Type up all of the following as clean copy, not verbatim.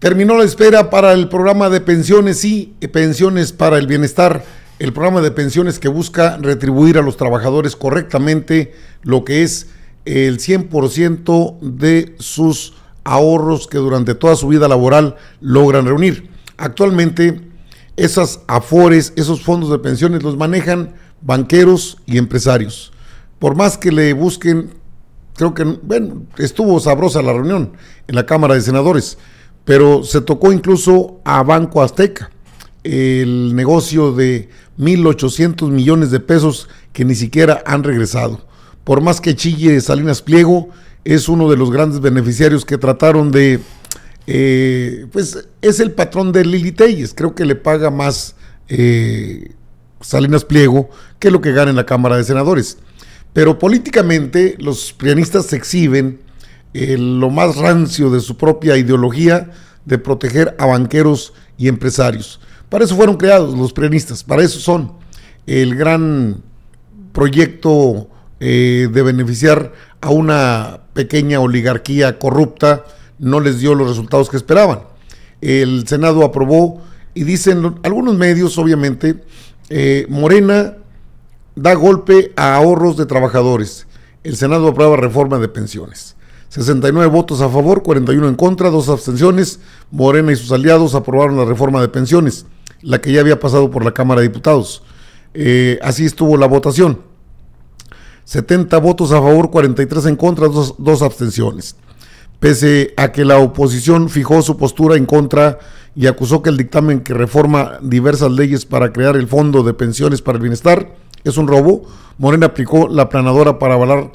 Terminó la espera para el programa de pensiones y pensiones para el bienestar, el programa de pensiones que busca retribuir a los trabajadores correctamente lo que es el 100% de sus ahorros que durante toda su vida laboral logran reunir. Actualmente esas afores, esos fondos de pensiones los manejan banqueros y empresarios. Por más que le busquen, creo que, bueno, estuvo sabrosa la reunión en la Cámara de Senadores, pero se tocó incluso a Banco Azteca, el negocio de 1,800 millones de pesos que ni siquiera han regresado. Por más que chille Salinas Pliego, es uno de los grandes beneficiarios que trataron de, pues es el patrón de Lili Telles, creo que le paga más Salinas Pliego que lo que gana en la Cámara de Senadores. Pero políticamente los prianistas se exhiben lo más rancio de su propia ideología de proteger a banqueros y empresarios. Para eso fueron creados los prianistas, para eso son el gran proyecto de beneficiar a una pequeña oligarquía corrupta. No les dio los resultados que esperaban. El Senado aprobó y dicen algunos medios, obviamente, Morena da golpe a ahorros de trabajadores. El Senado aprueba reforma de pensiones. 69 votos a favor, 41 en contra, 2 abstenciones. Morena y sus aliados aprobaron la reforma de pensiones, la que ya había pasado por la Cámara de Diputados. Así estuvo la votación. 70 votos a favor, 43 en contra, 2 abstenciones. Pese a que la oposición fijó su postura en contra y acusó que el dictamen que reforma diversas leyes para crear el Fondo de Pensiones para el Bienestar es un robo, Morena aplicó la aplanadora para avalar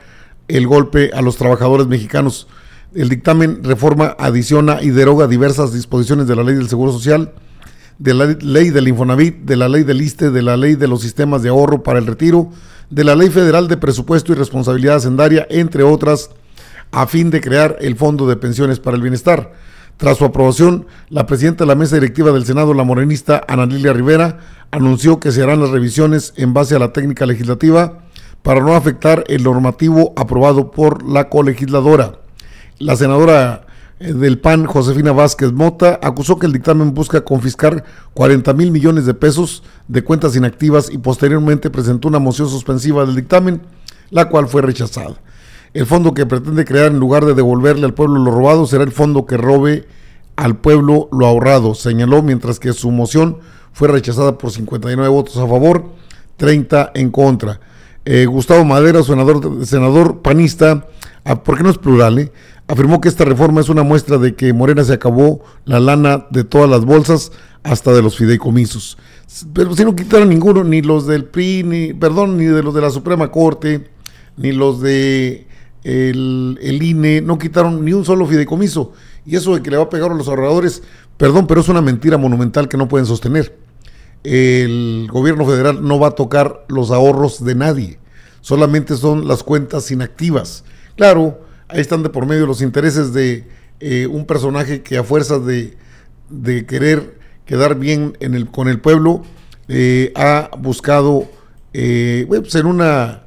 el golpe a los trabajadores mexicanos. El dictamen reforma, adiciona y deroga diversas disposiciones de la Ley del Seguro Social, de la Ley del Infonavit, de la Ley del ISSSTE, de la Ley de los Sistemas de Ahorro para el Retiro, de la Ley Federal de Presupuesto y Responsabilidad Hacendaria, entre otras, a fin de crear el Fondo de Pensiones para el Bienestar. Tras su aprobación, la presidenta de la mesa directiva del Senado, la morenista Ana Lilia Rivera, anunció que se harán las revisiones en base a la técnica legislativa para no afectar el normativo aprobado por la colegisladora. La senadora del PAN, Josefina Vázquez Mota, acusó que el dictamen busca confiscar 40,000 millones de pesos de cuentas inactivas y posteriormente presentó una moción suspensiva del dictamen, la cual fue rechazada. El fondo que pretende crear, en lugar de devolverle al pueblo lo robado, será el fondo que robe al pueblo lo ahorrado, señaló, mientras que su moción fue rechazada por 59 votos a favor, 30 en contra. Gustavo Madero, senador panista, porque no es plural, afirmó que esta reforma es una muestra de que Morena se acabó la lana de todas las bolsas, hasta de los fideicomisos. Pero si no quitaron ninguno, ni los del PRI, ni de los de la Suprema Corte, ni los de el INE, no quitaron ni un solo fideicomiso. Y eso de que le va a pegar a los ahorradores, perdón, pero es una mentira monumental que no pueden sostener. El gobierno federal no va a tocar los ahorros de nadie, solamente son las cuentas inactivas. Claro, ahí están de por medio los intereses de un personaje que a fuerzas de querer quedar bien con el pueblo, ha buscado, pues en una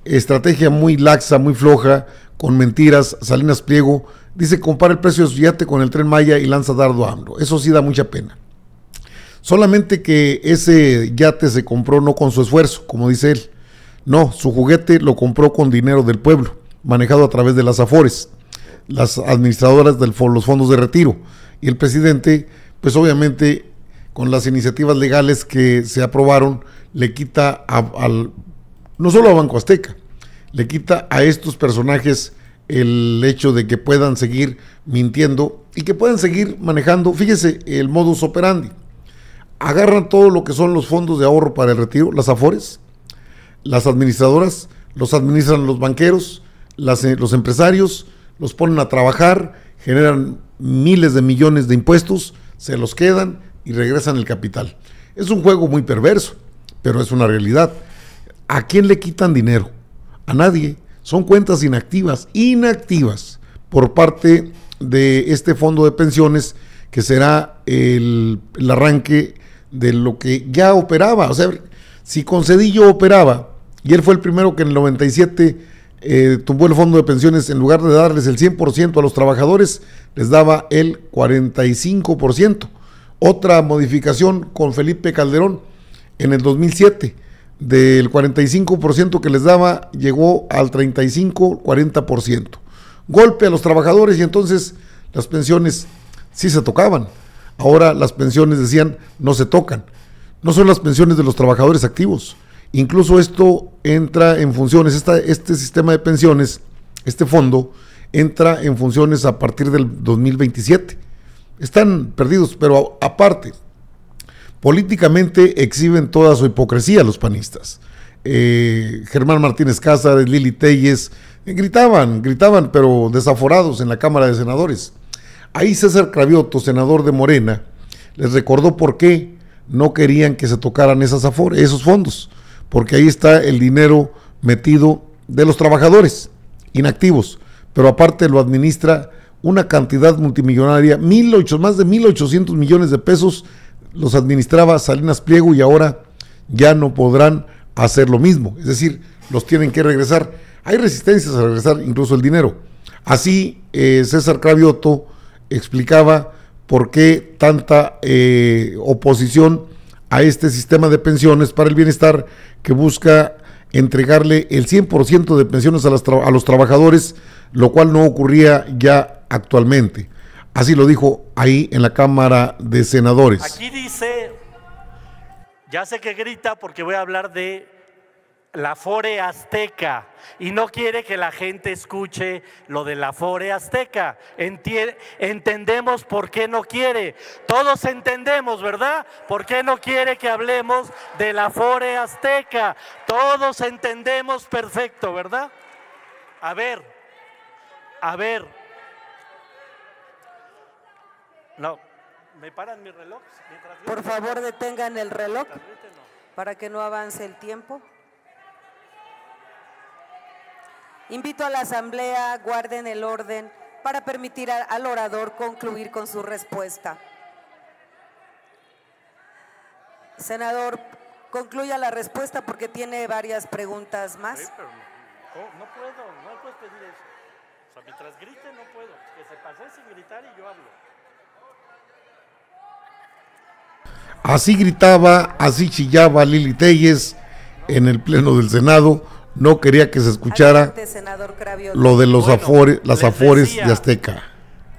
estrategia muy laxa, muy floja, con mentiras. Salinas Pliego dice: compara el precio de su yate con el Tren Maya y lanza dardo a AMLO. Eso sí da mucha pena. Solamente que ese yate se compró no con su esfuerzo, como dice él. No, su juguete lo compró con dinero del pueblo, manejado a través de las afores, las administradoras de los fondos de retiro. Y el presidente, pues obviamente, con las iniciativas legales que se aprobaron, le quita no solo a Banco Azteca, le quita a estos personajes el hecho de que puedan seguir mintiendo y que puedan seguir manejando. Fíjese el modus operandi. Agarran todo lo que son los fondos de ahorro para el retiro, las afores, las administradoras, los administran los banqueros, los empresarios, los ponen a trabajar, generan miles de millones de impuestos, se los quedan y regresan el capital. Es un juego muy perverso, pero es una realidad. ¿A quién le quitan dinero? A nadie. Son cuentas inactivas por parte de este fondo de pensiones, que será el arranque de lo que ya operaba. O sea, si con Cedillo operaba, y él fue el primero que en el 97 tumbó el fondo de pensiones, en lugar de darles el 100% a los trabajadores, les daba el 45%. Otra modificación con Felipe Calderón en el 2007, del 45% que les daba, llegó al 35-40%. Golpe a los trabajadores y entonces las pensiones sí se tocaban. Ahora las pensiones, decían, no se tocan. No son las pensiones de los trabajadores activos. Incluso esto entra en funciones, este sistema de pensiones, este fondo, entra en funciones a partir del 2027. Están perdidos, pero aparte, políticamente exhiben toda su hipocresía los panistas. Germán Martínez Cázares, Lili Téllez, gritaban, pero desaforados en la Cámara de Senadores. Ahí César Cravioto, senador de Morena, les recordó por qué no querían que se tocaran esos fondos, porque ahí está el dinero metido de los trabajadores inactivos, pero aparte lo administra una cantidad multimillonaria, más de 1,800 millones de pesos los administraba Salinas Pliego y ahora ya no podrán hacer lo mismo, es decir, los tienen que regresar. Hay resistencias a regresar incluso el dinero. Así César Cravioto explicaba por qué tanta oposición a este sistema de pensiones para el bienestar que busca entregarle el 100% de pensiones a los trabajadores, lo cual no ocurría ya actualmente. Así lo dijo ahí en la Cámara de Senadores. Aquí dice, ya sé que grita porque voy a hablar de la Afore Azteca y no quiere que la gente escuche lo de la Afore Azteca. Entendemos por qué no quiere. Todos entendemos, ¿verdad? ¿Por qué no quiere que hablemos de la Afore Azteca? Todos entendemos perfecto, ¿verdad? A ver. No, ¿me paran mi reloj? Por favor, detengan el reloj para que no avance el tiempo. Invito a la Asamblea, guarden el orden para permitir al orador concluir con su respuesta. Senador, concluya la respuesta porque tiene varias preguntas más. Sí, pero no puedes pedir eso. O sea, mientras grite no puedo. Que se pase sin gritar y yo hablo. Así gritaba, así chillaba Lili Téllez en el Pleno del Senado. No quería que se escuchara lo de los las Afores de Azteca.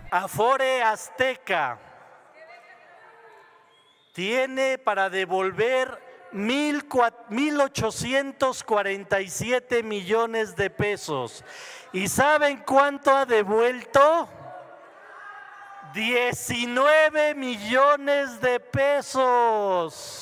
Afore Azteca tiene para devolver 1,847 millones de pesos. ¿Y saben cuánto ha devuelto? 19 millones de pesos.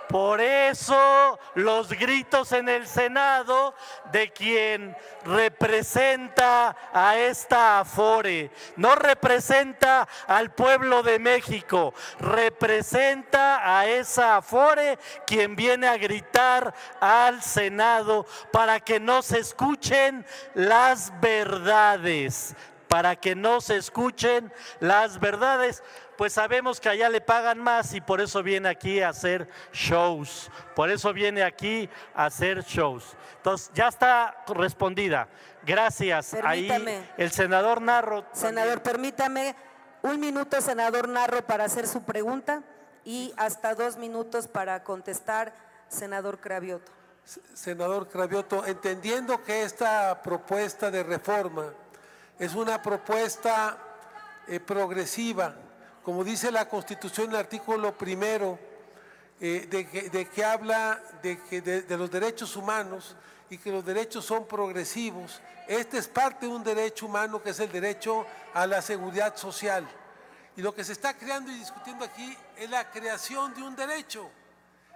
Por eso los gritos en el Senado de quien representa a esta Afore. No representa al pueblo de México, representa a esa Afore quien viene a gritar al Senado para que no se escuchen las verdades. Para que no se escuchen las verdades, pues sabemos que allá le pagan más y por eso viene aquí a hacer shows. Entonces, ya está respondida. Gracias. Permítame. Ahí el senador Narro. Senador, permítame 1 minuto, senador Narro, para hacer su pregunta y hasta 2 minutos para contestar, senador Cravioto. Senador Cravioto, entendiendo que esta propuesta de reforma es una propuesta progresiva, como dice la Constitución en el artículo 1, de que habla de los derechos humanos y que los derechos son progresivos. Este es parte de un derecho humano que es el derecho a la seguridad social. Y lo que se está creando y discutiendo aquí es la creación de un derecho,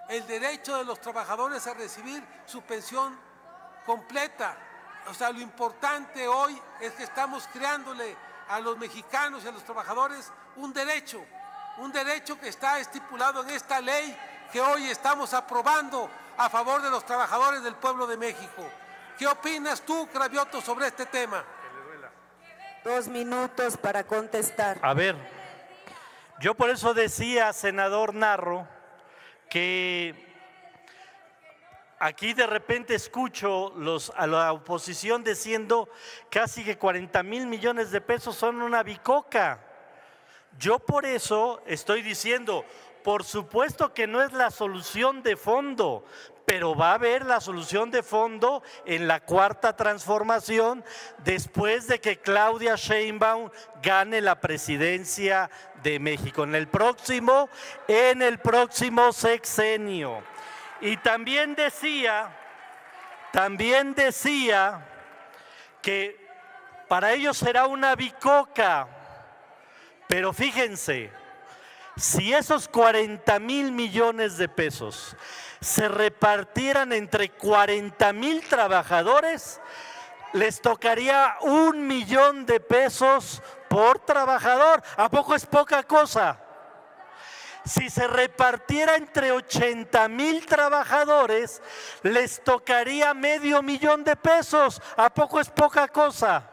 el derecho de los trabajadores a recibir su pensión completa. O sea, lo importante hoy es que estamos creándole a los mexicanos y a los trabajadores un derecho que está estipulado en esta ley que hoy estamos aprobando a favor de los trabajadores del pueblo de México. ¿Qué opinas tú, Cravioto, sobre este tema? 2 minutos para contestar. A ver, yo por eso decía, senador Narro, que Aquí de repente escucho a la oposición diciendo casi que 40,000 millones de pesos son una bicoca. Yo por eso estoy diciendo, por supuesto que no es la solución de fondo, pero va a haber la solución de fondo en la cuarta transformación después de que Claudia Sheinbaum gane la presidencia de México en el próximo sexenio. Y también decía que para ellos será una bicoca, pero fíjense, si esos 40,000 millones de pesos se repartieran entre 40,000 trabajadores, les tocaría 1,000,000 de pesos por trabajador. ¿A poco es poca cosa? Si se repartiera entre 80,000 trabajadores, les tocaría 500,000 de pesos. ¿A poco es poca cosa?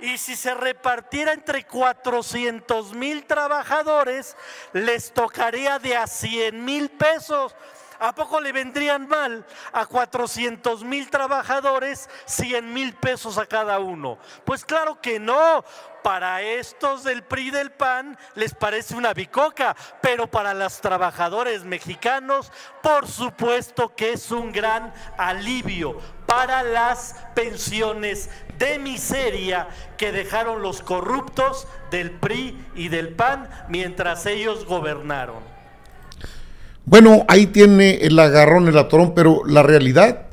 Y si se repartiera entre 400,000 trabajadores, les tocaría de a 100,000 pesos. ¿A poco le vendrían mal a 400,000 trabajadores 100,000 pesos a cada uno? Pues claro que no. Para estos del PRI y del PAN les parece una bicoca, pero para los trabajadores mexicanos, por supuesto que es un gran alivio para las pensiones de miseria que dejaron los corruptos del PRI y del PAN mientras ellos gobernaron. Bueno, ahí tiene el agarrón, el atorón, pero la realidad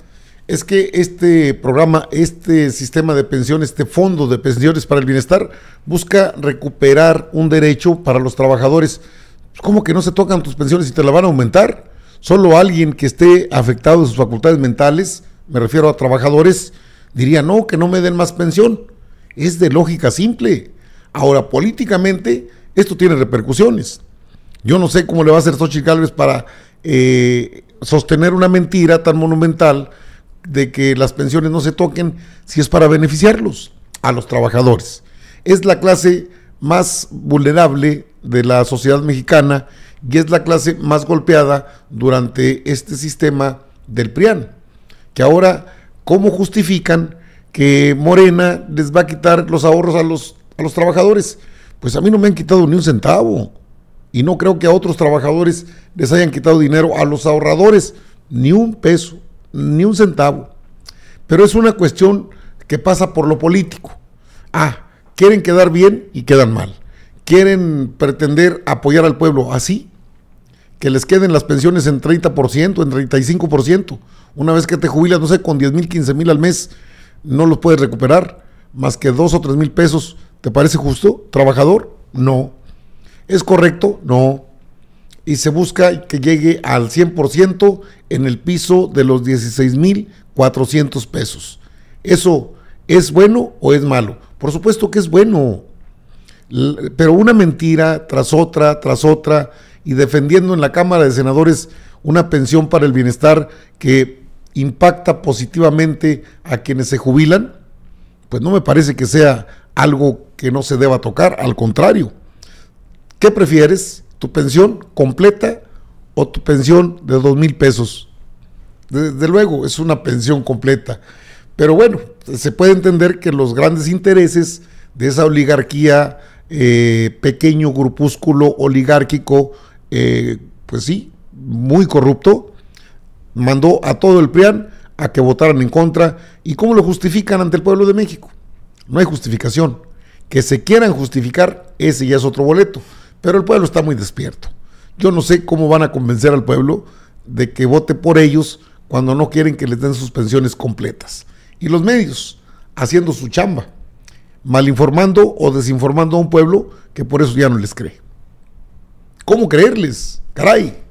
es que este programa, este sistema de pensiones, este fondo de pensiones para el bienestar, busca recuperar un derecho para los trabajadores. ¿Cómo que no se tocan tus pensiones y te la van a aumentar? Solo alguien que esté afectado de sus facultades mentales, me refiero a trabajadores, diría no, que no me den más pensión. Es de lógica simple. Ahora, políticamente, esto tiene repercusiones. Yo no sé cómo le va a hacer Xóchitl Gálvez para sostener una mentira tan monumental de que las pensiones no se toquen si es para beneficiarlos a los trabajadores. Es la clase más vulnerable de la sociedad mexicana y es la clase más golpeada durante este sistema del PRIAN, que ahora, ¿cómo justifican que Morena les va a quitar los ahorros a los trabajadores? Pues a mí no me han quitado ni un centavo. Y no creo que a otros trabajadores les hayan quitado dinero, a los ahorradores, ni un peso, ni un centavo. Pero es una cuestión que pasa por lo político. Quieren quedar bien y quedan mal. Quieren pretender apoyar al pueblo así, que les queden las pensiones en 30%, en 35%. Una vez que te jubilas, no sé, con 10,000, 15,000 al mes, no los puedes recuperar, más que 2 o 3,000 pesos. ¿Te parece justo, trabajador? No. ¿Es correcto? No. Y se busca que llegue al 100% en el piso de los 16,400 pesos. ¿Eso es bueno o es malo? Por supuesto que es bueno. Pero una mentira tras otra, y defendiendo en la Cámara de Senadores una pensión para el bienestar que impacta positivamente a quienes se jubilan, pues no me parece que sea algo que no se deba tocar, al contrario. ¿Qué prefieres? ¿Tu pensión completa o tu pensión de 2,000 pesos? Desde luego, es una pensión completa. Pero bueno, se puede entender que los grandes intereses de esa oligarquía, pequeño grupúsculo oligárquico, pues sí, muy corrupto, mandó a todo el PRIAN a que votaran en contra. ¿Y cómo lo justifican ante el pueblo de México? No hay justificación. Que se quieran justificar, ese ya es otro boleto. Pero el pueblo está muy despierto. Yo no sé cómo van a convencer al pueblo de que vote por ellos cuando no quieren que les den sus pensiones completas. Y los medios, haciendo su chamba, malinformando o desinformando a un pueblo que por eso ya no les cree. ¿Cómo creerles? Caray.